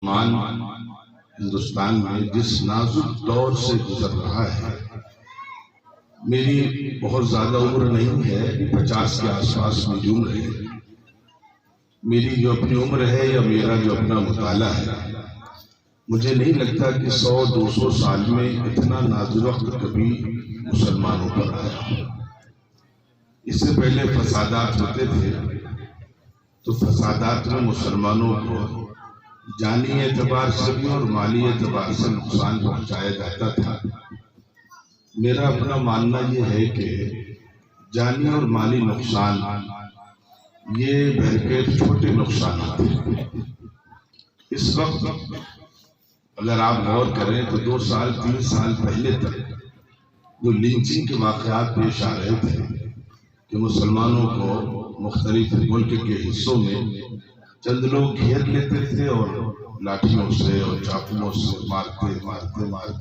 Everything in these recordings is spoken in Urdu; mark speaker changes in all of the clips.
Speaker 1: مسلمان ہندوستان میں جس نازک دور سے گزر رہا ہے، میری بہت زیادہ عمر نہیں ہے، 50 کے آس پاس میری عمر ہے۔ میری جو اپنی عمر ہے یا میرا جو اپنا مطالعہ ہے، مجھے نہیں لگتا کہ 100-200 سال میں اتنا نازک وقت کبھی مسلمانوں پر آیا۔ اس سے پہلے فسادات ہوتے تھے تو فسادات میں مسلمانوں کو جانی اعتبار سے بھی اور مالی اعتبار سے نقصان پہنچایا جاتا تھا۔ میرا اپنا ماننا یہ ہے کہ جانی اور مالی نقصان یہ بہرکیف چھوٹے نقصانات ہیں۔ اس وقت اگر آپ غور کریں تو 2 سال 3 سال پہلے تک جو لنچنگ کے واقعات پیش آ رہے تھے کہ مسلمانوں کو مختلف ملک کے حصوں میں چند لوگ گھیر لیتے تھے اور لاٹھیوں سے اور چاقوؤں سے مارتے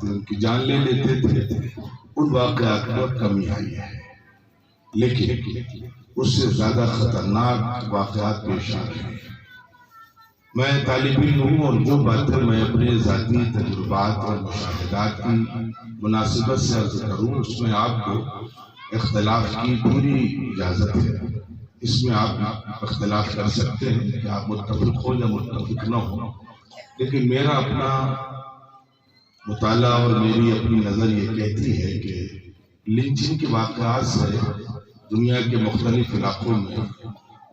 Speaker 1: ان کی جان لے لیتے تھے، ان واقعات پر کمی آئی ہے، لیکن اس سے زیادہ خطرناک واقعات پیش آ رہے ہیں۔ میں طالب علم ہوں اور جو باتیں میں اپنے ذاتی تجربات اور مشاہدات کی مناسبت سے عرض کروں، اس میں آپ کو اختلاف کی پوری اجازت ہے۔ اس میں آپ اختلاف کر سکتے ہیں کہ آپ متفق ہو یا متفق نہ ہو، لیکن میرا اپنا مطالعہ اور میری اپنی نظر یہ کہتی ہے کہ لنچنگ کے واقعات سے دنیا کے مختلف علاقوں میں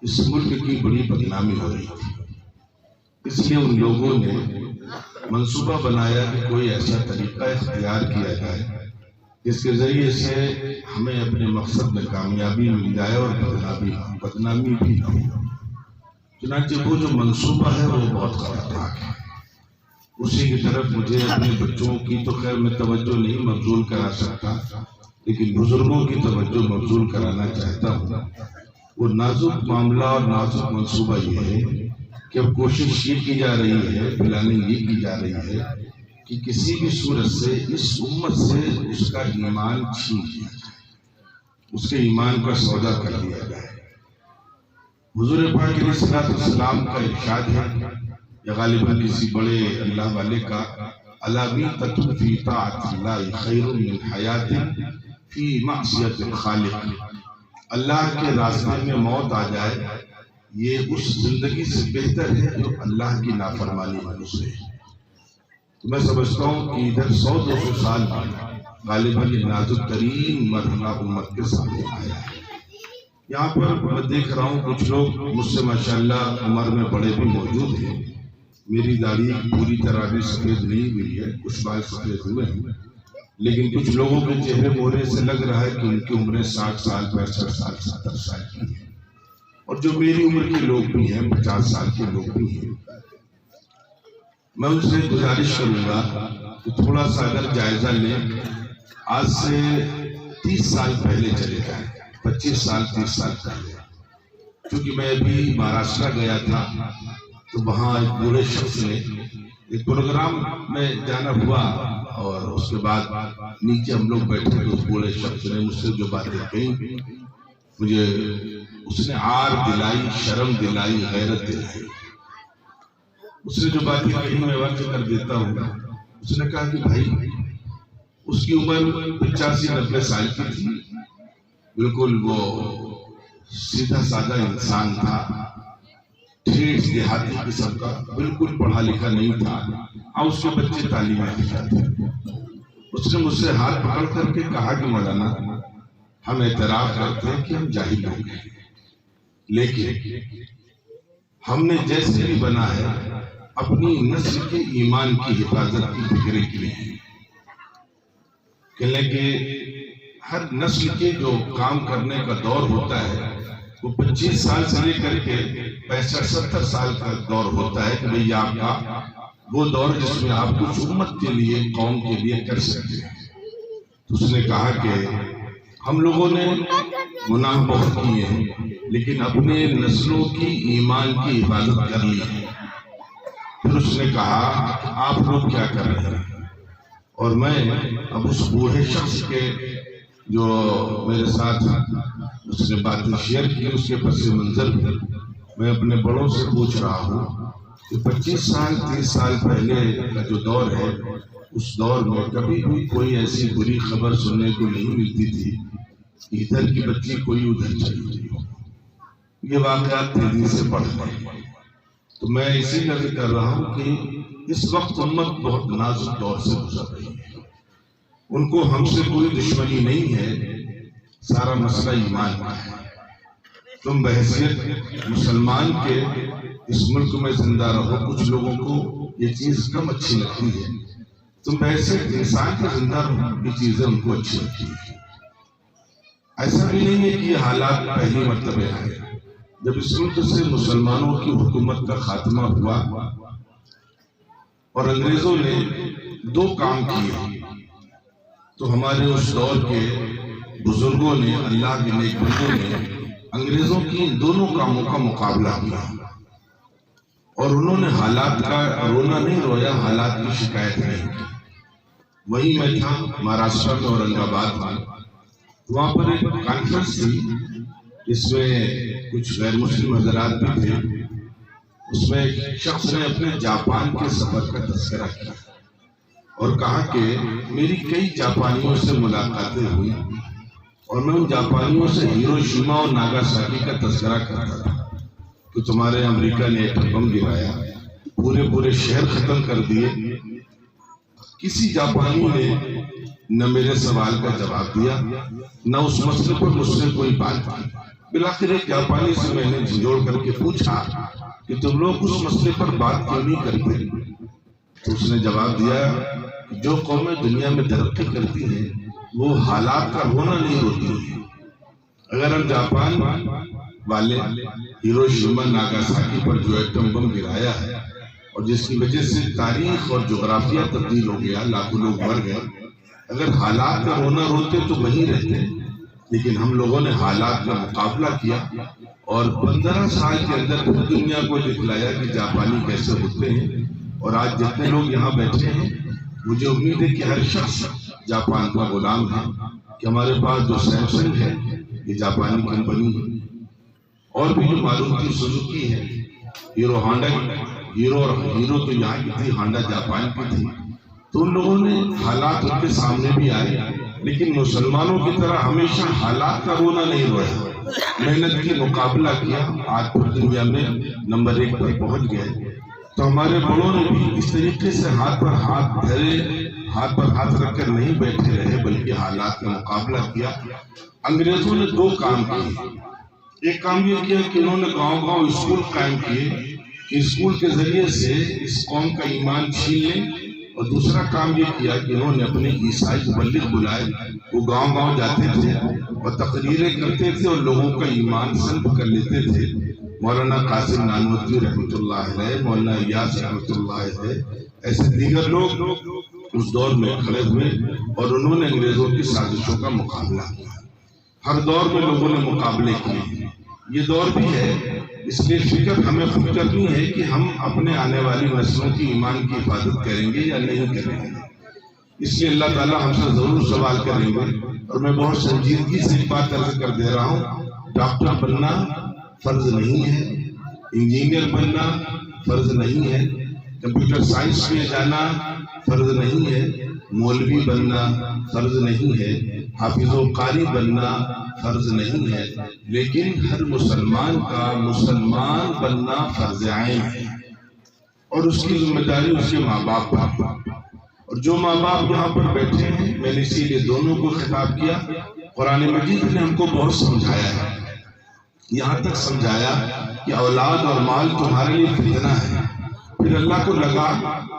Speaker 1: اس ملک کی بڑی بدنامی ہو رہی تھی۔ اس لیے ان لوگوں نے منصوبہ بنایا کہ کوئی ایسا طریقہ اختیار کیا جائے جس کے ذریعے سے ہمیں اپنے مقصد میں کامیابی مل جائے اور بدنامی بھی نہ ہو۔ چنانچہ وہ جو منصوبہ ہے وہ بہت خطرناک ہے۔ اسی کی طرف مجھے اپنے بچوں کی تو خیر میں توجہ نہیں مبذول کرا سکتا، لیکن بزرگوں کی توجہ مبذول کرانا چاہتا ہوں۔ وہ نازک معاملہ اور نازک منصوبہ یہ ہے کہ اب کوشش یہ کی جا رہی ہے، پلاننگ یہ کی جا رہی ہے کہ کسی بھی صورت سے اس امت سے اس کا ایمان چھین لیا جائے، اس کے ایمان کا سودا کر لیا جائے۔ حضور پاک علیہ الصلوۃ والسلام کا ارشاد ہے یا غالباً کسی بڑے اللہ والے کا، الامیتۃ فی طاعۃ اللہ خیر من حیات فی معصیۃ الخالق، اللہ کے راستے میں موت آ جائے یہ اس زندگی سے بہتر ہے جو اللہ کی نافرمانی میں گزرے۔ تو میں سمجھتا ہوں کہ ادھر 100-200 سال میں غالباً یہ نازک ترین مرحلہ امت کے سامنے آیا ہے۔ یہاں پر میں دیکھ رہا ہوں کچھ لوگ مجھ سے ماشاءاللہ عمر میں بڑے بھی موجود ہیں۔ میری داڑھی پوری طرح بھی سفید نہیں ہوئی ہے، کچھ بال سفید ہوئے ہیں، لیکن کچھ لوگوں کے چہرے مہرے سے لگ رہا ہے کہ ان کی عمریں 60 سال 65 سال 70 سال کی ہیں، اور جو میری عمر کے لوگ بھی ہیں 50 سال کے لوگ بھی ہیں۔ میں ان سے گزارش کروں گا کہ تھوڑا سا اگر جائزہ لیں، آج سے 30 سال پہلے چلے جائیں، 25 سال 30 سال پہلے، کیونکہ میں ابھی مہاراشٹر گیا تھا تو وہاں ایک بوڑھے شخص نے ایک پروگرام میں جانا ہوا، اور اس کے بعد نیچے ہم لوگ بیٹھے تو اس بوڑھے شخص نے مجھ سے جو باتیں کہیں، مجھے اس نے عار دلائی، شرم دلائی، غیرت دلائی۔ اس نے جو باتیں کہیں میں واقع کر دیتا ہوں۔ اس نے کہا کہ بھائی اس کی عمر 85-90 سال کی تھی، بالکل وہ سیدھا سادہ انسان تھا، ٹھیٹ دیہاتی قسم کا، بالکل پڑھا لکھا نہیں تھا، اور اس کے بچے تعلیم یافتہ تھے۔ اس نے مجھ سے ہاتھ پکڑ کر کے کہا کہ مولانا ہم اعتراف کرتے ہیں کہ ہم جاہل لوگ ہیں، لیکن ہم نے جیسے بھی بنا ہے اپنی نسل کے ایمان کی حفاظت کی فکر کی ہے، کہ ہر نسل کے جو کام کرنے کا دور ہوتا ہے وہ 25 سال سے لے کر کے 65-70 سال کا دور ہوتا ہے کہ بھئی آپ کا وہ دور جس میں آپ کچھ امت کے لیے، قوم کے لیے کر سکتے ہیں۔ تو اس نے کہا کہ ہم لوگوں نے گناہ بہت کیے ہیں، لیکن اپنے نسلوں کی ایمان کی حفاظت کر لی ہے۔ پھر اس نے کہا کہ آپ لوگ کیا کر رہے ہیں؟ اور میں اب اس بوڑھے شخص کے جو میرے ساتھ اس نے باتیں شیئر کی، اس کے پس منظر میں اپنے بڑوں سے پوچھ رہا ہوں کہ 25 سال 30 سال پہلے کا جو دور ہے، اس دور میں کبھی بھی کوئی ایسی بری خبر سننے کو نہیں ملتی تھی کہ ادھر کی بچی کوئی ادھر چلی گئی ہو۔ یہ واقعات تیزی سے بڑھ گئے۔ تو میں اسی کا ذکر کر رہا ہوں کہ اس وقت امت بہت نازک دور سے گزر رہی ہے۔ ان کو ہم سے کوئی دشمنی نہیں ہے، سارا مسئلہ ایمان کا ہے۔ تم بحیثیت مسلمان کے اس ملک میں زندہ رہو، کچھ لوگوں کو یہ چیز کم اچھی لگتی ہے، تم بحیثیت انسان کے زندہ رہو، یہ چیزیں ان کو اچھی لگتی ہیں۔ ایسا بھی نہیں ہے کہ یہ حالات پہلی مرتبہ آئے۔ جب اس ملک سے مسلمانوں کی حکومت کا خاتمہ ہوا اور انگریزوں نے 2 کام کیے، تو ہمارے اس دور کے بزرگوں نے، اللہ کے نیک بندوں نے انگریزوں کی ان دونوں کاموں کا مقابلہ کیا، اور انہوں نے حالات کا رونا نہیں رویا، حالات کی شکایت نہیں کی۔ وہی میں تھا مہاراشٹر میں اورنگ آباد میں، وہاں پر ایک کانفرنس تھی، اس میں کچھ غیر مسلم حضرات بھی تھے۔ اس میں ایک شخص نے اپنے جاپان کے سفر کا تذکرہ کیا اور کہا کہ میری کئی جاپانیوں سے ملاقاتیں ہوئی اور میں ان جاپانیوں سے ہیروشیما اور ناگاساکی کا تذکرہ کرتا تھا کہ تمہارے امریکہ نے ایٹم بم گرایا، پورے شہر ختم کر دیے۔ کسی جاپانی نے نہ میرے سوال کا جواب دیا، نہ اس مسئلے پر مجھ سے کوئی بات کی۔ بلاخر ایک جاپانی سے میں نے جھنجھوڑ کر کے پوچھا کہ تم لوگ اس مسئلے پر بات کیوں نہیں کرتے؟ تو اس نے جواب دیا کہ جو قومیں دنیا میں ترقی کرتی ہیں وہ حالات کا رونا نہیں روتی ہیں۔ اگر ہم جاپان والے ہیروشیما ناگاساکی پر جو ایٹم بم گرایا ہے اور جس کی وجہ سے تاریخ اور جغرافیہ تبدیل ہو گیا، لاکھوں لوگ مر گئے، اگر حالات کا رونا روتے تو وہیں رہتے، لیکن ہم لوگوں نے حالات کا مقابلہ کیا اور 15 سال کے اندر پوری دنیا کو دکھلایا کہ جاپانی کیسے ہوتے ہیں۔ اور آج جتنے لوگ یہاں بیٹھے ہیں، مجھے امید ہے کہ ہر شخص جاپان کا غلام ہے، کہ ہمارے پاس جو سیمسنگ ہے یہ جاپانی کمپنی ہے، اور بھی جو ماروتی سوزوکی ہے، ہیرو تو یہاں کی تھی، ہانڈا جاپان کی تھی۔ تو ان لوگوں نے حالات ان کے سامنے بھی آئے، لیکن مسلمانوں کی طرح ہمیشہ حالات کا رونا نہیں رویا، محنت کی مقابلہ کیا، آج پوری دنیا میں نمبر 1 پر پہنچ گئے۔ تو ہمارے بڑوں نے بھی اس طریقے سے ہاتھ پر ہاتھ دھرے، ہاتھ پر ہاتھ رکھ کر نہیں بیٹھے رہے، بلکہ حالات کا مقابلہ کیا۔ انگریزوں نے 2 کام کیے۔ ایک کام یہ کیا کہ انہوں نے گاؤں اسکول قائم کیے کہ اسکول کے ذریعے سے اس قوم کا ایمان چھین لیں، اور دوسرا کام یہ کیا کہ انہوں نے اپنے عیسائی مبلغ بلائے، وہ گاؤں جاتے تھے اور تقریریں کرتے تھے اور لوگوں کا ایمان سلب کر لیتے تھے۔ مولانا قاسم نانوتوی رحمۃ اللہ علیہ، مولانا الیاس رحمۃ اللہ علیہ، ایسے دیگر لوگ اس دور میں کھڑے ہوئے اور انہوں نے انگریزوں کی سازشوں کا مقابلہ کیا۔ ہر دور میں لوگوں نے مقابلے کیے، یہ دور بھی ہے۔ اس لیے فکر ہمیں خود کرنی ہے کہ ہم اپنے آنے والی نسلوں کی ایمان کی حفاظت کریں گے یا نہیں کریں گے۔ اس لیے اللہ تعالیٰ ہم سے ضرور سوال کریں گے، اور میں بہت سنجیدگی سے ایک بات عرض کر دے رہا ہوں، ڈاکٹر بننا فرض نہیں ہے، انجینئر بننا فرض نہیں ہے، کمپیوٹر سائنس میں جانا فرض نہیں ہے، مولوی بننا فرض نہیں ہے، حافظ و قاری بننا فرض نہیں ہے، لیکن ہر مسلمان کا مسلمان بننا فرض عین ہے، اور اس کی ذمہ داری اس کے ماں باپ پر۔ اور جو ماں باپ یہاں پر بیٹھے ہیں، میں نے اسی لیے دونوں کو خطاب کیا، قرآن مجید نے ہم کو بہت سمجھایا ہے، یہاں تک سمجھایا کہ اولاد اور مال تمہارے لیے فتنہ ہے۔ پھر اللہ کو لگا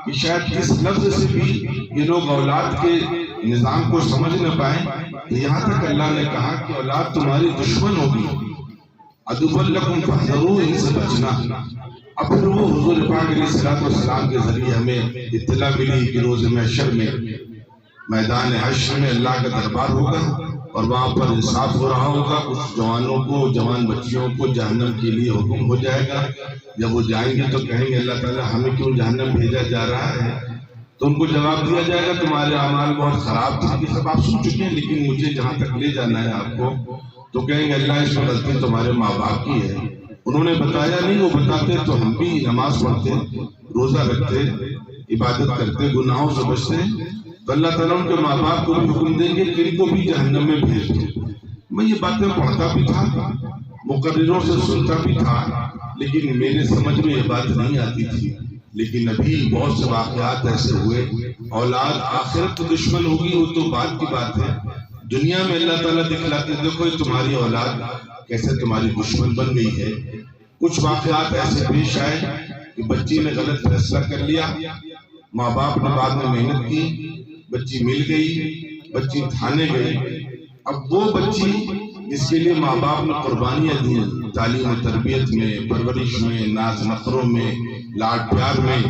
Speaker 1: کہ شاید اس لفظ سے بھی یہ لوگ اولاد کے نظام کو سمجھ نہ پائیں، یہاں تک اللہ نے کہا کہ اولاد تمہاری دشمن ہوگی، عدو لکم فاحذروہ، ان سے بچنا۔ اب پھر وہ حضور پاک علیہ الصلوۃ والسلام کے ذریعے ہمیں اطلاع ملی کہ روز محشر میں میدان حشر میں اللہ کا دربار ہوگا اور وہاں پر انصاف ہو رہا ہوگا۔ کچھ جوانوں کو، جوان بچیوں کو جہنم کے لیے حکم ہو جائے گا، جب وہ جائیں گے تو کہیں گے اللہ تعالیٰ ہمیں کیوں جہنم بھیجا جا رہا ہے؟ تو ان کو جواب دیا جائے گا تمہارے اعمال بہت خراب تھے، یہ سب آپ سن چکے ہیں، لیکن مجھے جہاں تک لے جانا ہے آپ کو، تو کہیں گے اللہ اس میں غلطی تمہارے ماں باپ کی ہے، انہوں نے بتایا نہیں، وہ بتاتے تو ہم بھی نماز پڑھتے، روزہ رکھتے، عبادت کرتے، گناہوں سے بچتے، تو اللہ تعالیٰ ان کے ماں باپ کو بھی حکم دیں گے کہ ان کو بھی جہنم میں بھیج دو۔ میں یہ باتیں پڑھتا بھی تھا، مقرروں سے سنتا بھی تھا، لیکن میرے سمجھ میں یہ بات نہیں آتی تھی۔ لیکن ابھی بہت سے واقعات ایسے ہوئے، اولاد آخرت تو دشمن ہوگی وہ تو بعد کی بات ہے، دنیا میں اللہ تعالیٰ دکھلاتے دیکھو یہ تمہاری اولاد کیسے تمہاری دشمن بن گئی ہے۔ کچھ واقعات ایسے پیش آئے کہ بچی نے غلط فیصلہ کر لیا، ماں باپ نے بعد میں محنت کی، بچی مل گئی، بچی تھانے گئی۔ اب وہ بچی جس کے لیے ماں باپ نے قربانیاں دی، تعلیم و تربیت میں، پرورش میں، ناز نخروں میں، لاڈ پیار میں،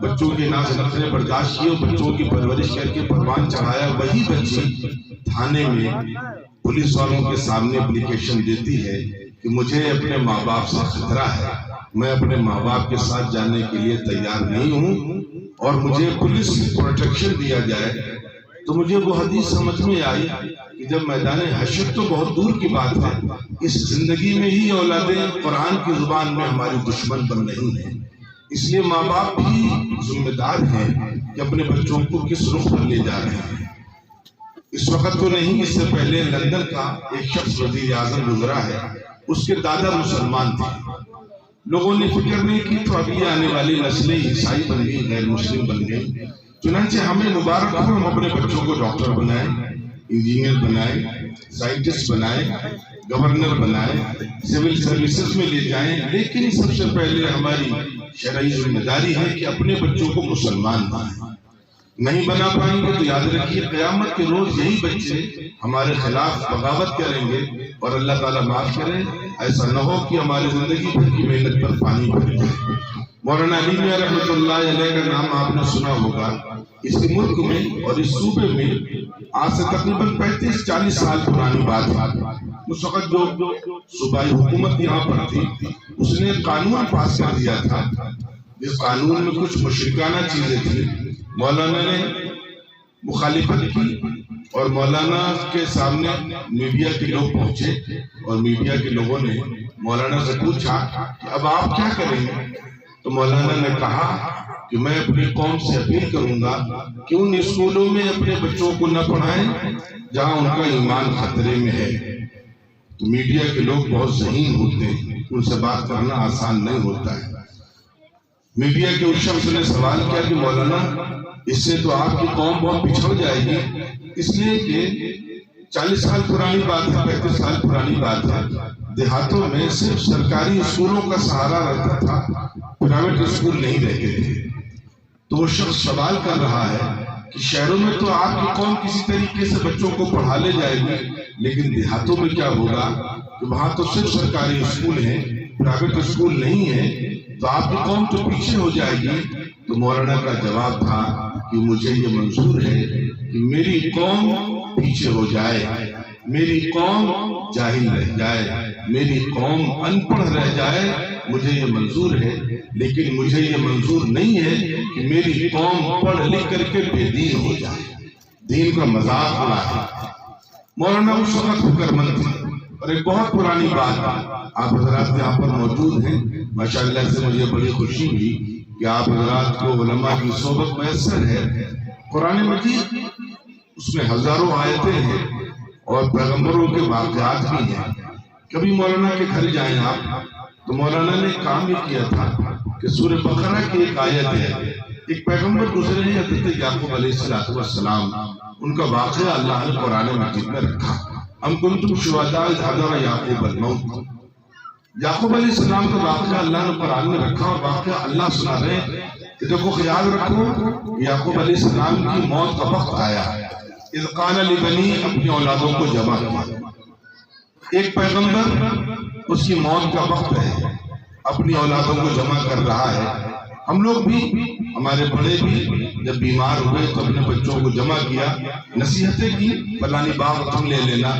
Speaker 1: بچوں کے ناز نخرے برداشت کیے، بچوں کی پرورش کر کے پروان چڑھایا، وہی بچی تھانے میں پولیس والوں کے سامنے اپلیکیشن دیتی ہے کہ مجھے اپنے ماں باپ سے خطرہ ہے، میں اپنے ماں باپ کے ساتھ جانے کے لیے تیار نہیں ہوں اور مجھے پولیس پروٹیکشن دیا جائے۔ تو مجھے وہ حدیث سمجھ میں آئی کہ جب میدان حشر تو بہت دور کی بات ہے، اس زندگی میں ہی اولادیں قرآن کی زبان میں ہماری دشمن بن رہی ہیں۔ اس لیے ماں باپ بھی ذمہ دار ہیں کہ اپنے بچوں کو کس رخ پر لے جا رہے ہیں۔ اس وقت تو نہیں، اس سے پہلے لندن کا ایک شخص وزیر اعظم گزرا ہے، اس کے دادا مسلمان تھے، لوگوں نے فکر نہیں کی تو ابھی آنے والی نسلیں عیسائی بن گئی، غیر مسلم بن گئی۔ چنانچہ ہمیں مبارک ہو، ہم اپنے بچوں کو ڈاکٹر بنائیں، انجینئر بنائیں، سائنٹسٹ بنائیں، گورنر بنائیں، سول سروسز میں لے جائیں، لیکن سب سے پہلے ہماری شرعی ذمہ داری ہے کہ اپنے بچوں کو مسلمان بنائیں۔ نہیں بنا پائیں گے تو یاد رکھیے قیامت کے روز یہی بچے ہمارے خلاف بغاوت کریں گے، اور اللہ تعالیٰ معاف کرے ایسا نہ ہو کہ ہماری زندگی بھر کی محنت پر پانی بھر جائے۔ مولانا علی میاں رحمۃ اللہ علیہ کا نام آپ نے سنا ہوگا۔ اس ملک میں اور اس صوبے میں آج سے تقریباً 35-40 سال پرانی بات ہے، اس وقت جو صوبائی حکومت یہاں پر تھی اس نے قانون پاس کر دیا تھا، جس قانون میں کچھ مشرکانہ چیزیں تھیں۔ مولانا نے مخالفت کی اور مولانا کے سامنے میڈیا کے لوگ پہنچے اور میڈیا کے لوگوں نے مولانا سے پوچھا کہ اب آپ کیا کریں گے؟ تو مولانا نے کہا کہ میں اپنی قوم سے اپیل کروں گا کہ ان اسکولوں میں اپنے بچوں کو نہ پڑھائیں جہاں ان کا ایمان خطرے میں ہے۔ تو میڈیا کے لوگ بہت ذہین ہوتے ہیں، ان سے بات کرنا آسان نہیں ہوتا ہے۔ میڈیا کے اس شخص نے سوال کیا کہ مولانا اس سے تو آپ کی قوم بہت پچھڑ جائے گی، اس لیے کہ 40 سال پرانی بات ہے، 35 سال پرانی بات ہے، دیہاتوں میں صرف سرکاری اسکولوں کا سہارا رہتا تھا، پرائیویٹ اسکول نہیں رہتے تھے۔ تو وہ شخص سوال کر رہا ہے کہ شہروں میں تو آپ کی قوم کسی طریقے سے بچوں کو پڑھا لے جائے گی، لیکن دیہاتوں میں کیا ہوگا کہ وہاں تو صرف سرکاری اسکول ہیں، پرائیویٹ اسکول نہیں ہے، تو آپ کی قوم تو پیچھے ہو جائے گی۔ تو مولانا کا جواب تھا کہ مجھے یہ منظور ہے کہ میری قوم پیچھے ہو جائے، میری قوم جاہل رہ جائے، میری قوم ان پڑھ رہ جائے، مجھے یہ منظور ہے، لیکن مجھے یہ منظور نہیں ہے کہ میری قوم پڑھ لکھ کر کے بے دین ہو جائے، دین کا مذاق اڑائے۔ مولانا اس وقت فکر مند تھے، اور ایک بہت پرانی بات آپ حضرات یہاں پر موجود ہیں، ماشاءاللہ سے مجھے بڑی خوشی ہوئی کہ آپ حضرات کو علماء کی صحبت میسر ہے۔ قرآن مجید اس میں ہزاروں آیتیں ہیں اور پیغمبروں کے واقعات بھی ہیں۔ کبھی مولانا کے گھر جائیں آپ تو مولانا نے کام یہ کیا تھا کہ سورہ بقرہ کی ایک آیت ہے، ایک پیغمبر گزرے ہیں حضرت یعقوب علیہ السلام، ان کا واقعہ اللہ نے قرآن مجید میں رکھا۔ ام کنتم شہداء اذ حضر یعقوب الموت، یعقوب علیہ السلام کا واقعہ اللہ نے قرآن میں رکھا، اور واقعہ اللہ سنا رہے ہیں کہ دیکھو خیال رکھو یعقوب علیہ السلام کی موت کا وقت آیا، اذ قال لبنی، اپنی اولادوں کو جمع کیا۔ ایک پیغمبر اس کی موت کا وقت ہے، اپنی اولادوں کو جمع کر رہا ہے۔ ہم لوگ بھی، ہمارے بڑے بھی جب بیمار ہوئے تو اپنے بچوں کو جمع کیا، نصیحتیں کی، فلانی باغ تم لے لینا،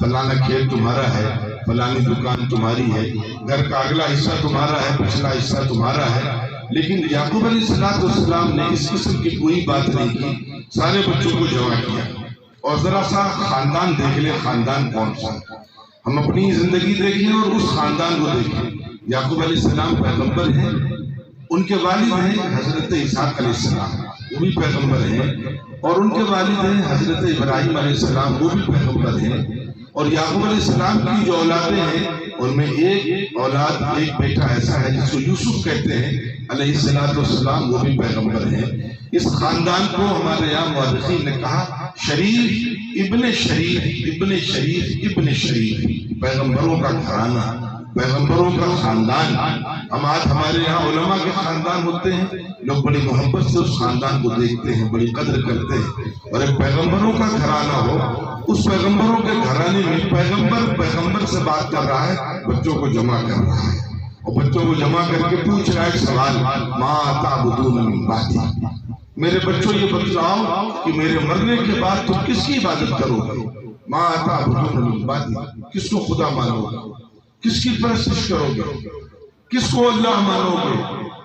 Speaker 1: فلانا کھیت تمہارا ہے، فلانی دکان تمہاری ہے، گھر کا اگلا حصہ تمہارا ہے، پچھلا حصہ تمہارا ہے۔ لیکن یعقوب علیہ السلام نے اس قسم کی کوئی بات نہیں کی، سارے بچوں کو جمع کیا۔ اور ذرا سا خاندان دیکھ لیں، خاندان کون سا؟ ہم اپنی زندگی دیکھیں اور اس خاندان کو دیکھیں۔ یعقوب علیہ السلام پیغمبر ہیں، ان کے والد ہیں حضرت اسحاق علیہ السلام، وہ بھی پیغمبر ہیں، اور ان کے والد ہیں حضرت ابراہیم علیہ السلام، وہ بھی پیغمبر ہیں، اور یعقوب علیہ السلام کی جو اولادیں ہیں ان میں ایک اولاد، ایک بیٹا ایسا ہے جس کو یوسف کہتے ہیں علیہ السلام، وہ بھی پیغمبر ہیں۔ اس خاندان کو ہمارے یہاں مورخین نے کہا شریف ابن شریف ابن شریف ابن شریف، پیغمبروں کا گھرانہ، پیغمبروں کا خاندان۔ ہم آج ہمارے یہاں علماء کے خاندان ہوتے ہیں، لوگ بڑی محبت سے اس خاندان کو دیکھتے ہیں، بڑی قدر کرتے ہیں، اور ایک پیغمبروں کا گھرانہ ہو، اس پیغمبروں کے گھرانے میں پیغمبر سے بات کر رہا ہے، بچوں کو جمع کر رہا ہے، اور بچوں کو جمع کر کے پوچھ رہا ہے سوال، ما تعبدون من بعدی، میرے بچوں یہ بتلاؤ کہ میرے مرنے کے بعد تم کس کی عبادت کرو گے؟ ما تعبدون من بعدی، کس کو خدا مانو گے؟ کس کی پرستش کرو گے؟ کس کو اللہ مانو گے؟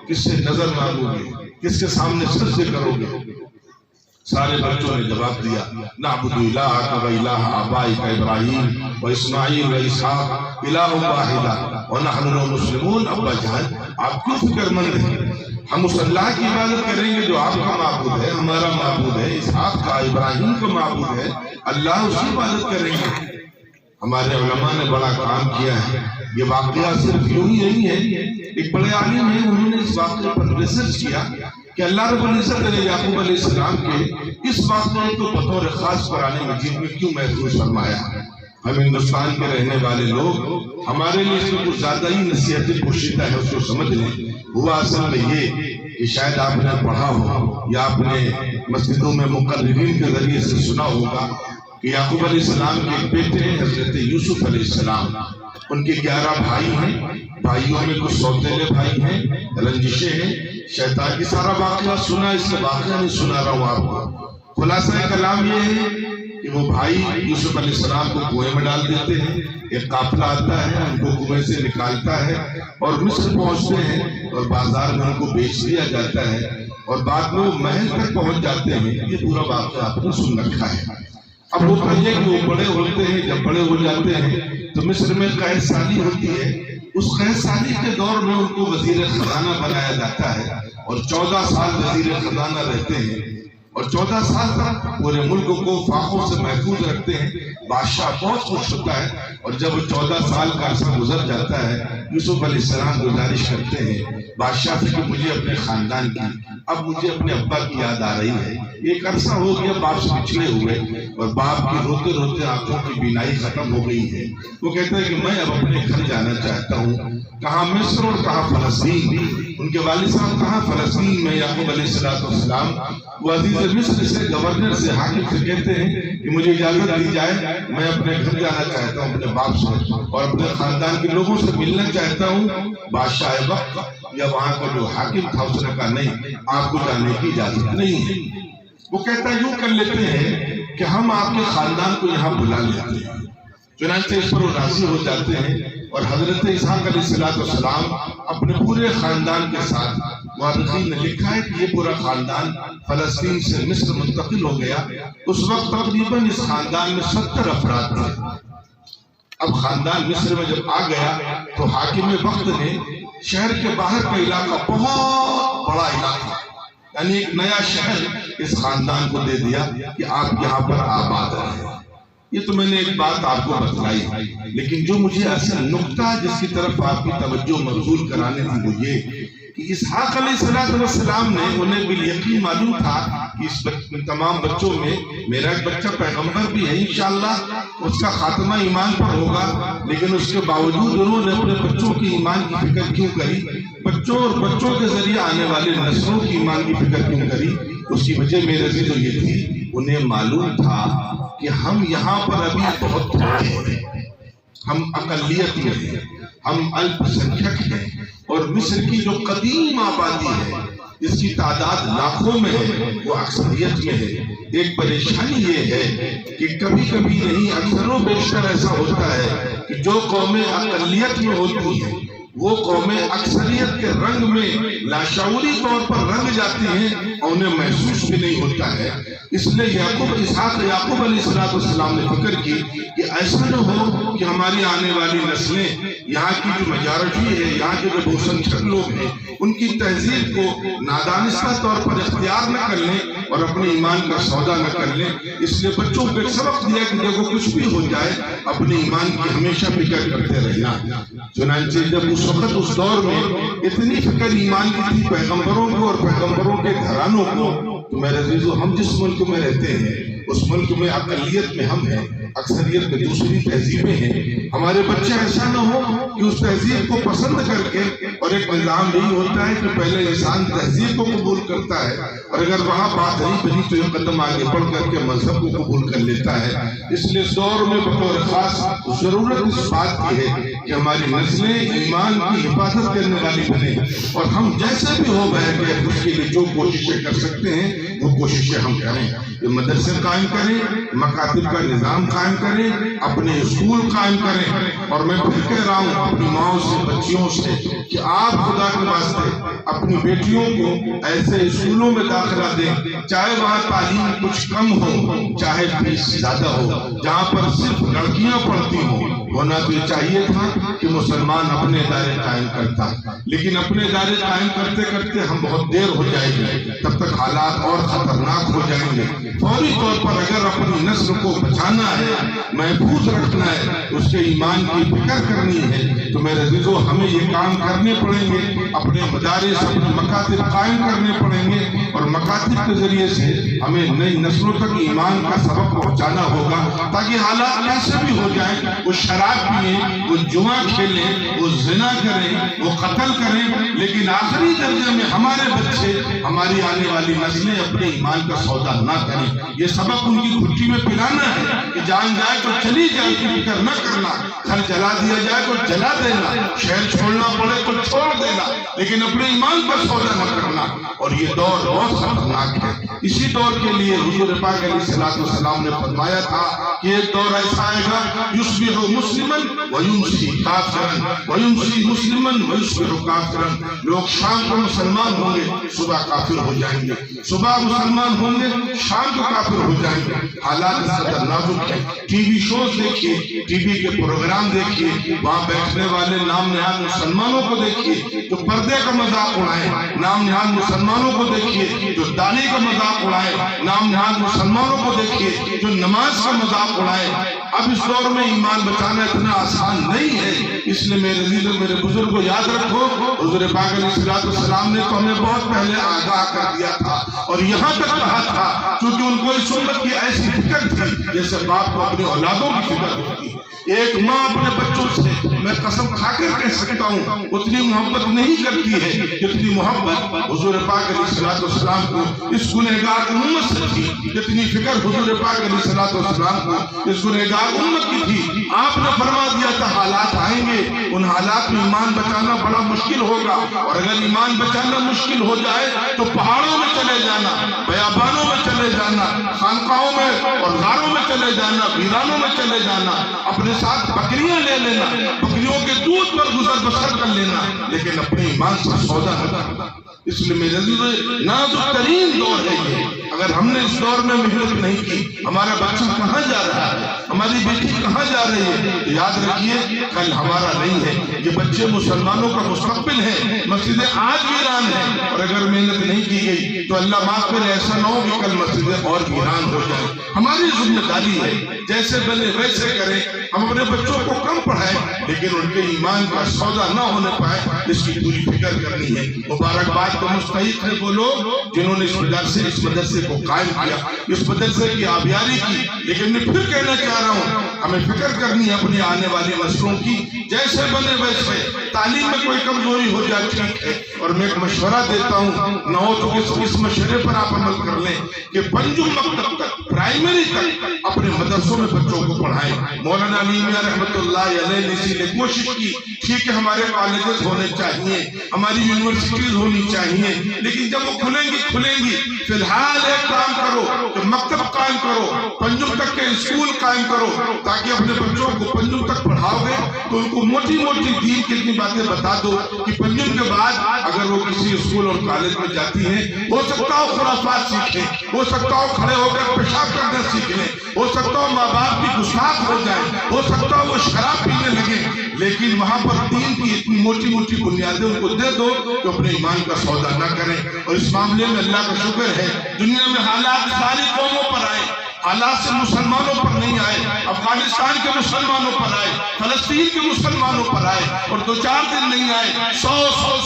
Speaker 1: کس سے نظر مانگو گے؟ کس کے سامنے سجدے کرو گے؟ سارے بچوں نے جواب دیا، نعبد الہک و الہ آبائک ابراہیم و اسماعیل و اسحاق الہ واحد ونحن له مسلمون۔ ابا جان آپ کیوں فکر مند ہیں؟ ہم اس اللہ کی عبادت کریں گے جو آپ کا معبود ہے، ہمارا معبود ہے، اسحاق کا ابراہیم کا معبود ہے، اللہ اس کی عبادت کریں گے۔ ہمارے علماء نے بڑا کام کیا ہے، یہ واقعہ صرف یوں ہی نہیں ہے، ایک بڑے عالم ہیں، انہوں نے اس واقعے پر ریسرچ کیا کہ اللہ رب العزت نے یعقوب علیہ السلام کے اس واقعے کو بطور خاص قرآن مجید میں کیوں محفوظ فرمایا۔ ہم ہندوستان کے رہنے والے لوگ، ہمارے لیے اس میں کچھ زیادہ ہی نصیحت پوشیدہ ہے، اس کو سمجھ لیں۔ ہوا اصل میں یہ کہ شاید آپ نے پڑھا ہو یا آپ نے مسجدوں میں مقررین کے ذریعے سے سنا ہوگا کہ یعقوب علیہ السلام کے ایک بیٹے ہیں حضرت یوسف علیہ السلام، ان کے 11 بھائی ہیں، بھائیوں میں کچھ سوتیلے بھائی ہیں، رنجشیں ہیں، شیطان کی سارا واقعہ سنا، اس کا واقعہ نہیں سنا رہا ہوں آپ کو۔ خلاصہ کلام یہ ہے کہ وہ بھائی یوسف علیہ السلام کو کنویں میں ڈال دیتے ہیں، ایک قافلہ آتا ہے ان کو کنویں سے نکالتا ہے اور مصر پہنچتے ہیں، اور بازار میں ان کو بیچ دیا جاتا ہے، اور بعد میں وہ محل تک پہنچ جاتے ہیں۔ یہ پورا واقعہ آپ نے سن رکھا ہے۔ اب ہوتا یہ کہ وہ بڑے ہوتے ہیں، جب بڑے ہو جاتے ہیں تو مصر میں قید سالی ہوتی ہے، اس قید سالی کے دور میں ان کو وزیر خزانہ بنایا جاتا ہے، اور 14 سال وزیر خزانہ رہتے ہیں، اور 14 سال تک پورے ملک کو فاقوں سے محفوظ رکھتے ہیں۔ بادشاہ بہت خوش ہوتا ہے، اور جب 14 سال کا عرصہ گزر جاتا ہے، یوسف علیہ السلام گزارش کرتے ہیں بادشاہ سے کہ مجھے اپنے خاندان کی، اب مجھے اپنے ابا کی یاد آ رہی ہے، ایک عرصہ ہو گیا باپ سے بچھڑے ہوئے، اور باپ کی روتے روتے آنکھوں کی بینائی ختم ہو گئی ہے۔ وہ کہتا ہے کہ میں اب اپنے گھر جانا چاہتا ہوں، کہاں مصر اور کہاں فلسطین۔ ان کے والد صاحب کہاں فلسطین میں۔ یعقوب علیہ السلام وہ عزیز مصر سے، گورنر سے، حاکم سے کہتے ہیں کہ مجھے اجازت دی جائے، میں اپنے گھر جانا چاہتا ہوں، اپنے باپ سے اور اپنے خاندان کے لوگوں سے ملنا چاہتا ہوں۔ بادشاہ وقت یا وہاں کا جو حاکم تھا اس نے کہا نہیں، آپ کو جانے کی اجازت نہیں ہے۔ وہ کہتا ہے یوں کر لیتے ہیں کہ ہم آپ کے خاندان کو یہاں بلا لیتے ہیں۔ چنانچہ اس پر وہ راضی ہو جاتے ہیں، اور حضرت اسحاق علیہ السلام اپنے پورے خاندان کے ساتھ، مورخین نے لکھا ہے کہ یہ پورا خاندان فلسطین سے مصر منتقل ہو گیا۔ اس وقت تقریباً اس خاندان میں 70 افراد تھے۔ اب خاندان مصر میں جب آ گیا تو حاکم وقت نے شہر کے باہر کا علاقہ، بہت بڑا علاقہ، یعنی ایک نیا شہر اس خاندان کو دے دیا کہ آپ یہاں پر آباد رہیں۔ یہ تو میں نے ایک بات آپ کو بتلائی، لیکن جو مجھے اصل نقطہ جس کی طرف آپ کی توجہ مبذول کرانے تھی وہ یہ کہ اسحاق علیہ السلام نے، انہیں بالیقین معلوم تھا کہ اس تمام بچوں میں میرا ایک بچہ پیغمبر بھی ہے، انشاءاللہ اس کا خاتمہ ایمان پر ہوگا، لیکن اس کے باوجود انہوں نے اپنے بچوں کی ایمان کی فکر کیوں کری، بچوں اور بچوں کے ذریعے آنے والے نسلوں کی ایمان کی فکر کیوں کری؟ اس کی وجہ میرے سے تو یہ تھی، انہیں معلوم تھا کہ ہم یہاں پر ابھی بہت تھوڑے ہیں، ہم اقلیت میں ہیں، ہم الپ سنکھیک ہیں، اور مصر کی جو قدیم آبادی ہے اس کی تعداد لاکھوں میں ہے، وہ اکثریت میں ہے۔ ایک پریشانی یہ ہے کہ کبھی کبھی نہیں، اکثر و بیشتر ایسا ہوتا ہے کہ جو قومیں اقلیت میں ہوتی ہیں وہ قومیں اکثریت کے رنگ میں لاشعوری طور پر رنگ جاتی ہیں اور انہیں محسوس بھی نہیں ہوتا ہے۔ اس لیے یعقوب علیہ السلام نے فکر کی کہ ایسا نہ ہو کہ ہماری آنے والی نسلیں یہاں کی جو میجارٹی ہے، یہاں کے جو بہت سنکھیک لوگ ہیں، ان کی تہذیب کو نادانستہ طور پر اختیار نہ کر لیں اور اپنے ایمان کا سودا نہ کر لیں۔ اس لیے بچوں کو ایک سبق دیا کہ دیکھو کچھ بھی ہو جائے اپنے ایمان کی ہمیشہ فکر کرتے رہنا۔ چنانچہ جب اس وقت اس دور میں اتنی فکر ایمان کی تھی پیغمبروں کو اور پیغمبروں کے گھرانوں کو، تو میرے عزیزو ہم جس ملک میں رہتے ہیں اس ملک میں اقلیت میں ہم ہیں، اکثریت میں دوسری تہذیبیں ہیں۔ ہمارے بچے ایسا نہ ہو کہ اس تہذیب کو پسند کر کے، اور ایک نظام یہی ہوتا ہے کہ پہلے انسان تہذیب کو قبول کرتا ہے اور اگر وہاں بات نہیں بنی تو ایک قدم آگے بڑھ کر کے مذہب کو قبول کر لیتا ہے۔ اس لیے اس دور میں بطور خاص ضرورت اس بات کی ہے کہ ہماری نسلیں ایمان کی حفاظت کرنے والی بنے، اور ہم جیسے بھی ہو بہر کے اس کے لیے جو کوششیں کر سکتے ہیں وہ کوششیں ہم کریں۔ یہ مدرسے قائم کریں، مکاتب کا نظام قائم کریں، اپنے اسکول قائم کریں، اور میں پھر کہہ رہا ہوں اپنی ماؤں سے بچیوں سے کہ آپ خدا کے واسطے اپنی بیٹیوں کو ایسے اسکولوں میں داخلہ دیں چاہے وہاں تعلیم کچھ کم ہو، چاہے فیس زیادہ ہو، جہاں پر صرف لڑکیاں پڑھتی ہوں۔ ہونا تو یہ چاہیے تھا کہ مسلمان اپنے ادارے قائم کرتا، لیکن اپنے ادارے قائم کرتے کرتے ہم بہت دیر ہو جائے گی، تب تک حالات اور خطرناک ہو جائیں گے۔ فوری طور پر اگر اپنی نسل کو بچانا ہے، محفوظ رکھنا ہے، اس کے ایمان کی فکر کرنی ہے، تو میرے عزیزو ہمیں یہ کام کرنے پڑیں گے، اپنے مدارس اپنے مکاتب قائم کرنے پڑیں گے، اور مکاتب کے ذریعے سے ہمیں نئی نسلوں تک ایمان کا سبق پہنچانا ہوگا، تاکہ حالات کیسے بھی ہو جائیں، وہ شراب پئیں، وہ جوا کھیلیں، وہ زنا کریں، وہ قتل کریں، لیکن آخری درجے میں ہمارے بچے، ہماری آنے والی نسلیں اپنے ایمان کا سودا نہ کریں۔ یہ سبق ان کی گھٹی میں پلانا ہے کہ جان جائے تو چلی جائے کی فکر نہ کرنا، گھر جلا دیا جائے تو جلا دینا، شہر چھوڑنا پڑے تو چھوڑ دینا، لیکن اپنے ایمان کا سودا نہ کرنا۔ اور یہ دور بہت خطرناک ہے۔ اسی دور کے لیے حضور پاک علیہ السلام نے فرمایا تھا کہ ایک دور ایسا آئے گا یصبح مسلما ویمسی کافرا ویمسی مسلما ویصبح کافرا، لوگ شام کو مسلمان ہوں گے صبح کافر ہو جائیں گے، صبح مسلمان ہوں گے شام کو کافر ہو جائیں گے۔ حالات اس قدر نازک ہیں۔ ٹی وی شوز دیکھیے، ٹی وی کے پروگرام دیکھیے، وہاں بیٹھنے والے نام نہاد مسلمانوں کو دیکھیے جو پردے کا مذاق اڑائیں، نام نہاد مسلمانوں کو دیکھیے جو داڑھی کا مذاق اڑائیں، نام نہاد مسلمانوں کو دیکھیے جو نماز کا مذاق اڑائیں۔ اب اس دور میں ایمان بچانا اتنا آسان نہیں ہے، اس لیے میرے عزیزو میرے بزرگوں یاد رکھو، حضور پاک علیہ السلام نے تو ہمیں بہت پہلے آگاہ کر دیا تھا اور یہاں تک کہا تھا، کیونکہ ان کو اس امت کی ایسی فکر تھی جیسے باپ کو اپنے اولادوں کی فکر ہوتی ہے۔ ایک ماں اپنے بچوں سے میں قسم کھا کر کہہ سکتا ہوں اتنی محبت نہیں کرتی ہے جتنی محبت حضور پاک علیہ السلام کو اس گنہگار امت سے تھی، جتنی فکر حضور پاک علیہ السلام کو اس گنہگار امت کی تھی۔ آپ نے فرما دیا تھا حالات آئیں گے، ان حالات میں ایمان بچانا بڑا مشکل ہوگا، اور اگر ایمان بچانا مشکل ہو جائے تو پہاڑوں میں چلے جانا، بیابانوں میں چلے جانا، خانقاہوں میں اور غاروں میں چلے جانا، ویرانوں میں چلے جانا، اپنے ساتھ بکریاں لے لینا، بکریوں کے دودھ پر گزر بسر کر لینا، لیکن اپنے ایمان سے سودا نہ کرنا۔ اس لیے میرے عزیز نازک ترین دور ہے یہ۔ اگر ہم نے اس دور میں محنت نہیں کی، ہمارا بچہ کہاں جا رہا ہے، ہماری بیٹی کہاں جا رہی ہے، تو یاد رکھیے کل ہمارا نہیں ہے، یہ بچے مسلمانوں کا مستقبل ہے۔ مسجدیں آج ویران ہیں، اور اگر محنت نہیں کی گئی تو اللہ معاف کرے ایسا نہ ہو کہ کل مسجدیں اور ویران ہو جائیں۔ ہماری ذمہ داری ہے جیسے بنے ویسے کریں، ہم اپنے بچوں کو کم پڑھائیں لیکن ان کے ایمان کا سودا نہ ہونے پائے، اس کی پوری فکر کرنی ہے۔ مبارکباد کو مستحق ہے وہ لوگ جنہوں نے اس مدرسے کو قائم کیا، اس مدرسے کی آبیاری کی، لیکن میں پھر کہنا چاہ رہا ہوں ہمیں فکر کرنی ہے اپنی آنے والی نسلوں کی، جیسے بنے ویسے۔ تعلیم میں کوئی کمزوری ہو جائے ٹھیک ہے، اور میں ایک مشورہ دیتا ہوں، نہ ہو تو اس مشورے پر آپ عمل کر لیں کہ پنجم مکتب تک، پرائمری تک اپنے مدرسوں میں بچوں کو پڑھائیں۔ مولانا علی میاں رحمۃ اللہ علیہ نے اسی لیے کوشش کی، ٹھیک ہے ہمارے کالجز ہونے چاہیے، ہماری یونیورسٹیز ہونی چاہیے، لیکن جب وہ کھلیں گی فی الحال ایک کام کرو کہ مکتب قائم کرو، پنجم تک کے اسکول قائم کرو، تاکہ اپنے بچوں کو پنجم تک پڑھاؤ گے تو ان کو موٹی موٹی دین کی اتنی باتیں بتا دو کہ 5 دن کے بعد اگر وہ کسی اسکول اور کالج میں جاتی ہیں، ہو سکتا ہو خرافات سیکھیں، ہو سکتا ہو کھڑے ہو کر پیشاب کرنا سیکھ لیں، ہو سکتا ہو ماں باپ کی گستاخ ہو جائیں، ہو سکتا ہو وہ شراب پینے لگیں، لیکن وہاں پر دین کی اتنی موٹی موٹی بنیادیں ان کو دے دو کہ اپنے ایمان کا سودا نہ کریں۔ اور اس معاملے میں اللہ کا شکر ہے، دنیا میں حالات ساری قوموں پر آئے، حالات سے مسلمانوں پر نہیں آئے، افغانستان کے مسلمانوں پر آئے، فلسطین کے مسلمانوں پر آئے، اور 2-4 دن نہیں آئے، 100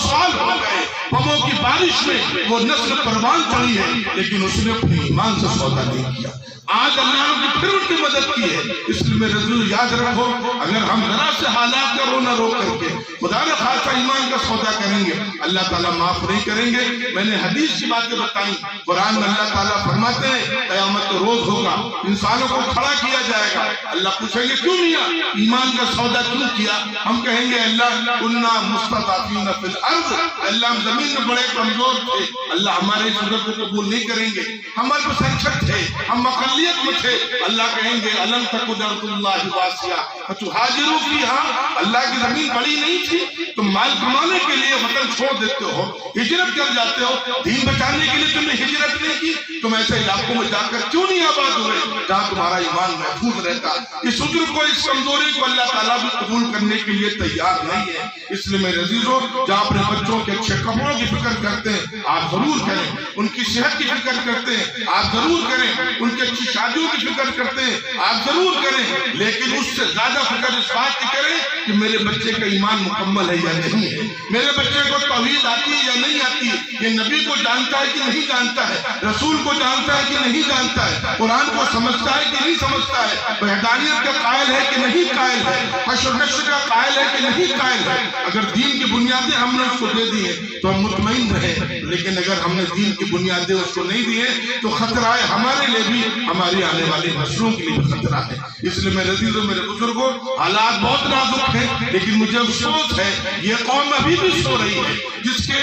Speaker 1: سال ہو گئے۔ بموں کی بارش میں وہ نسل پروان چڑھی ہے، لیکن اس نے اپنے ایمان سے سودا نہیں کیا۔ آج اللہ نے پھر ان کی مدد کی ہے۔ اس لیے میرے رسول یاد رکھو، اگر ہم ذرا سے حالات کا رونا رو کر کے خدا نے خاصا ایمان کا سودا کریں گے، اللہ تعالیٰ معاف نہیں کریں گے۔ میں نے حدیث کی باتیں بتائیں، قرآن میں اللہ تعالیٰ فرماتے ہیں قیامت کا روز ہوگا، انسانوں کو کھڑا کیا جائے گا، اللہ پوچھیں گے کیوں میاں ایمان کا سودا کیوں کیا؟ ہم کہیں گے اللہ کنا مستضعفین فی الارض، اللہ ہم زمین میں بڑے کمزور تھے، اللہ ہمارے اس عذر کو قبول نہیں کریں گے، ہمارے پاس سنچت تھے، ہم اقلیت میں تھے، اللہ کہیں گے الم تکن ارض اللہ واسعہ فتہاجروا فیہا، اللہ کی زمین بڑی نہیں تھی، تم مال کمانے کے لیے وطن چھوڑ دیتے ہو، ہجرت کر جاتے ہو، دین بچانے کے لیے تم نے ہجرت نہیں کی، تم ایسے علاقوں میں جا کر کیوں نہیں آباد ہوئے جہاں تمہارا ایمان محفوظ رہتا؟ اس عذر کو، اس کمزوری کو اللہ تعالیٰ بھی قبول کرنے کے لیے تیار نہیں ہے۔ اس لیے میرے عزیزو، جہاں اپنے بچوں کے اچھے کپڑوں کی فکر کرتے ہیں آپ ضرور کریں، ان کی صحت کی فکر کرتے ہیں آپ ضرور کریں، ان کی اچھی شادیوں کی فکر کرتے ہیں آپ ضرور کریں، لیکن اس سے زیادہ فکر اس بات کی کریں کہ میرے بچے کا ایمان مکمل ہے یا نہیں ہے، میرے بچے کو توحید آتی ہے یا نہیں آتی ہے، یہ نبی کو جانتا ہے کہ نہیں جانتا ہے، رسول کو جانتا ہے کہ نہیں جانتا ہے، قرآن کو سمجھتا ہے کہ نہیں سمجھتا ہے، وحدانیت کا قائل ہے کہ نہیں قائل ہے، حشر نشر کا قائل ہے کہ نہیں قائل ہے۔ اگر دین کی بنیادیں ہم نے اس کو دے دی ہیں تو ہم مطمئن رہیں، لیکن اگر ہم نے دین کی بنیادیں اس کو نہیں دی ہیں تو خطرہ ہے ہمارے لیے بھی، ہماری آنے والی نسلوں کے لیے بھی خطرہ ہے۔ اس لیے میرے عزیزوں، میرے بزرگوں، حالات بہت نازک ہیں، لیکن مجھے افسوس ہے یہ قوم ابھی بھی سو رہی ہے۔ جس کے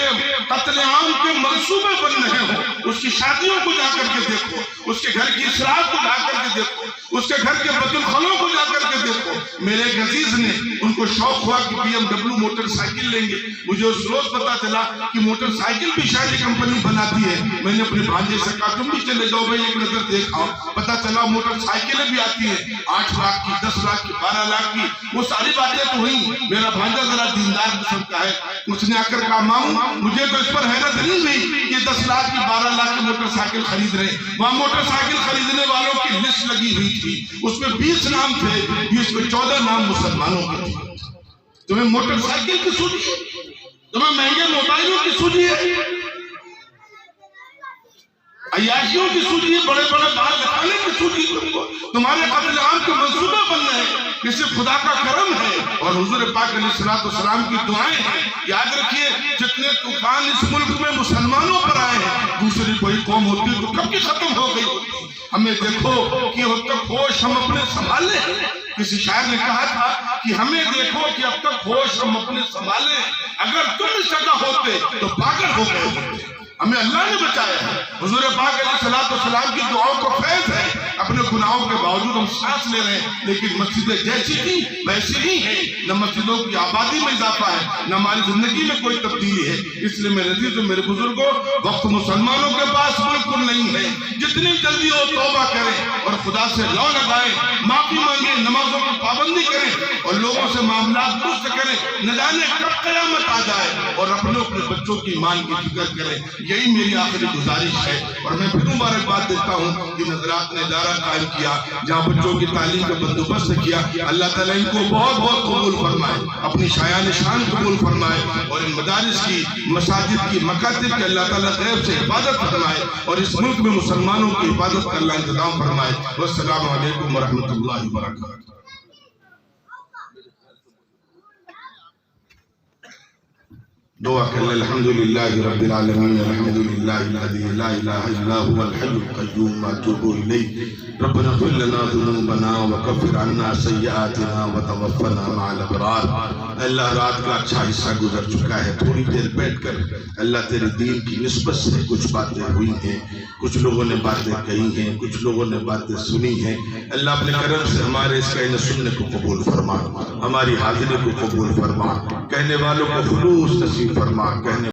Speaker 1: قتل عام کے منصوبے بن رہے ہوں، اس کی شادیوں کو جا کر کے دیکھو، اس کے گھر کی اصلاح کو جا کر کے دیکھو، اس کے گھر کے بیت الخلاء کو جا کر کے دیکھو۔ میرے ایک عزیز نے، ان کو شوق ہوا کہ BMW موٹر سائیکل لیں گے، مجھے اس روز پتا چلا کہ موٹر سائیکل بھی شاید کمپنی بناتی ہے۔ میں نے اپنے بھانجے سے کہا تم بھی چلے جاؤ بھائی ایک نظر دیکھاؤ، پتا چلا موٹر سائیکلیں بھی آتی ہیں 8 لاکھ کی، 10 لاکھ کی، 12 لاکھ کی، وہ ساری باتیں تو ہوئی۔ میرا بھانجا ذرا دیندار قسم کا ہے، اس نے آ کر کہا ماموں مجھے تو اس پر حیرت نہیں ہوئی کہ 10 لاکھ کی، 12 لاکھ کی موٹر سائیکل خرید رہے ہیں۔ وہاں موٹر سائیکل خریدنے والوں کی لسٹ لگی ہوئی تھی، اس میں 20 نام تھے، 20 میں 14 نام مسلمانوں کے تھے۔ تمہیں موٹر سائیکل کی سوچی ہے، تمہیں مہنگے موبائلوں کی سوچی ہے، عیاشیوں کی سوچی ہے، بڑے بڑے بال لگانے کی سوچی ہے، تمہارے قتل عام کے منصوبے بن رہے ہیں۔ یہ صرف خدا کا کرم ہے اور حضور پاک علیہ السلام کی دعائیں ہیں۔ یاد رکھیے جتنے طوفان اس ملک میں مسلمانوں پر آئے ہیں، دوسری کوئی قوم ہوتی تو کب کی ختم ہو گئی ہوتی۔ ہمیں دیکھو کہ اب تک ہوش ہم اپنے سنبھالے ہیں۔ کسی شاعر نے کہا تھا کہ ہمیں دیکھو کہ اب تک ہوش ہم اپنے سنبھالے، اگر تم اس جگہ ہوتے تو پاگل ہو گئے ہوتے۔ ہمیں اللہ نے بچایا ہے، حضور پاک علیہ السلام کی دعاؤں کو فیض ہے۔ اپنے گناہوں کے باوجود ہم سانس لے رہے ہیں، لیکن مسجدیں جیسی تھی ویسی ہی ہیں، نہ مسجدوں کی آبادی میں اضافہ ہے، نہ ہماری زندگی میں کوئی تبدیلی ہے۔ اس لیے میرے عزیزوں، میرے بزرگوں، وقت مسلمانوں کے پاس بالکل نہیں ہے۔ جتنی جلدی وہ توبہ کریں اور خدا سے لو لگائیں، معافی مانگیں، نمازوں کی پابندی کریں اور لوگوں سے معاملات درست کریں، نہ جانے کب قیامت آ جائے، اور اپنے بچوں کی ایمان کی فکر کریں۔ یہی میری آخری گزارش ہے، اور میں پھر مبارکباد دیتا ہوں کہ نظرات نے ادارہ قائم کیا جہاں بچوں کی تعلیم کا بندوبست کیا۔ اللہ تعالیٰ ان کو بہت بہت قبول فرمائے، اپنی شایان شان قبول فرمائے، اور ان مدارس کی، مساجد کی، مکاتب کی اللہ تعالیٰ غیب سے حفاظت فرمائے، اور اس ملک میں مسلمانوں کی حفاظت کا اللہ انتظام فرمائے۔ والسلام علیکم ورحمۃ اللہ وبرکاتہ۔ دعا کہ الحمدللہ رب العالمین الحمدللہ الذی لا الہ الا هو الحی القیوم اتوب الیہ ربنا اغفر لنا ذنوبنا وکفر عنا سیئاتنا وتوفنا مع الابرار۔ اللہ رات کا اچھا حصہ گزر چکا ہے، تھوڑی دیر بیٹھ کر اللہ تیرے دین کی نسبت سے کچھ باتیں ہوئی ہیں، کچھ لوگوں نے باتیں کہی ہیں، کچھ لوگوں نے باتیں سنی ہیں۔ اللہ اپنے کرم سے ہمارے اس کہنے سننے کو قبول فرما، ہماری حاضری کو قبول فرما، کہنے والوں کو خلوص نصیب فرما، کہنے